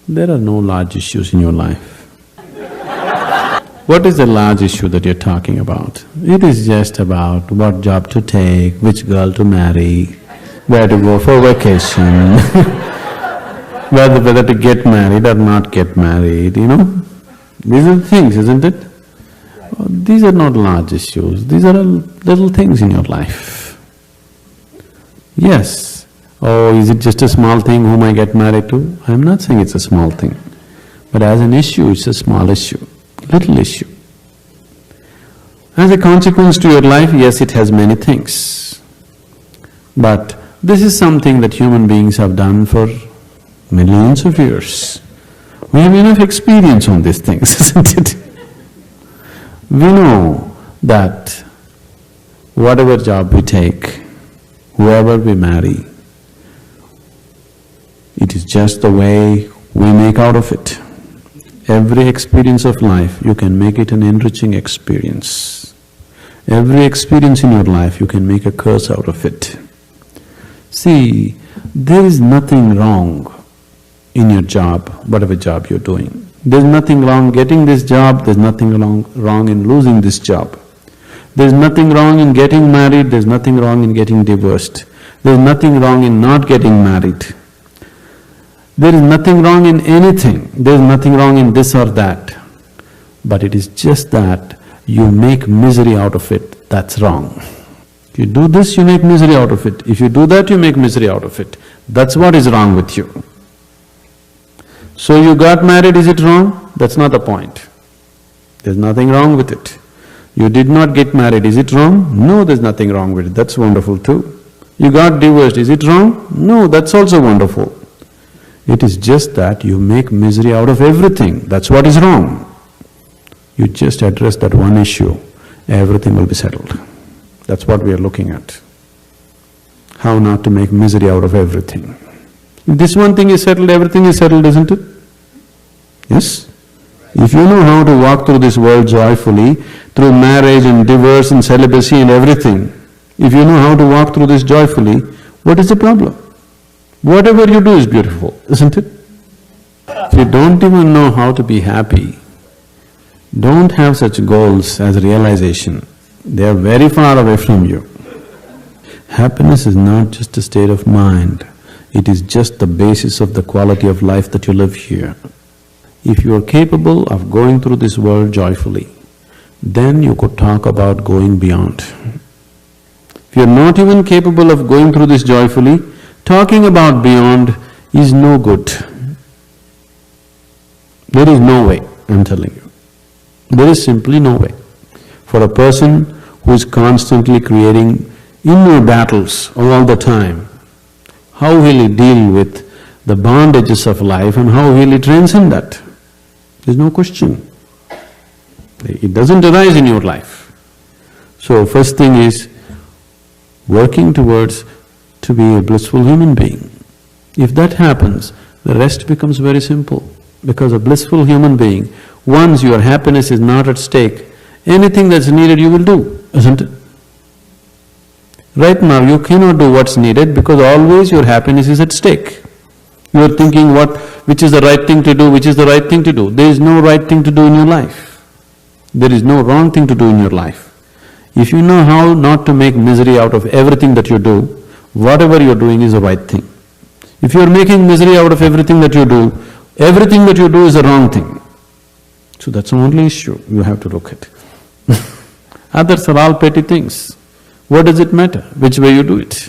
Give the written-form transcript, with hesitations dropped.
There are no large issues in your life. What is the large issue that you're talking about? It is just about what job to take, which girl to marry, where to go for vacation, whether to get married or not get married, you know? These are things, isn't it? These are not large issues, these are little things in your life. Yes, oh, is it just a small thing whom I get married to? I'm not saying it's a small thing, but as an issue, it's a small issue, little issue. As a consequence to your life, yes, it has many things. But this is something that human beings have done for millions of years. We have enough experience on these things, isn't it? We know that whatever job we take, whoever we marry, it is just the way we make out of it. Every experience of life, you can make it an enriching experience. Every experience in your life, you can make a curse out of it. See, there is nothing wrong in your job, whatever job you're doing. There's nothing wrong getting this job, there's nothing wrong in losing this job. There's nothing wrong in getting married, there's nothing wrong in getting divorced. There's nothing wrong in not getting married. There is nothing wrong in anything, there's nothing wrong in this or that. But it is just that you make misery out of it, that's wrong. If you do this, you make misery out of it. If you do that, you make misery out of it. That's what is wrong with you. So you got married, is it wrong? That's not the point. There's nothing wrong with it. You did not get married, is it wrong? No, there's nothing wrong with it, that's wonderful too. You got divorced, is it wrong? No, that's also wonderful. It is just that you make misery out of everything, that's what is wrong. You just address that one issue, everything will be settled. That's what we are looking at. How not to make misery out of everything. If this one thing is settled, everything is settled, isn't it? Yes? If you know how to walk through this world joyfully, through marriage and divorce and celibacy and everything, if you know how to walk through this joyfully, what is the problem? Whatever you do is beautiful, isn't it? If you don't even know how to be happy, don't have such goals as realization. They are very far away from you. Happiness is not just a state of mind, it is just the basis of the quality of life that you live here. If you are capable of going through this world joyfully, then you could talk about going beyond. If you are not even capable of going through this joyfully, talking about beyond is no good. There is no way, I'm telling you. There is simply no way. For a person who is constantly creating inner battles all the time, how will he deal with the bondages of life and how will he transcend that? There's no question. It doesn't arise in your life. So first thing is working towards to be a blissful human being. If that happens, the rest becomes very simple. Because a blissful human being, once your happiness is not at stake, anything that's needed you will do, isn't it? Right now you cannot do what's needed because always your happiness is at stake. You are thinking which is the right thing to do, which is the right thing to do. There is no right thing to do in your life. There is no wrong thing to do in your life. If you know how not to make misery out of everything that you do, whatever you're doing is the right thing. If you're making misery out of everything that you do, everything that you do is the wrong thing. So that's the only issue you have to look at. Others are all petty things. What does it matter which way you do it?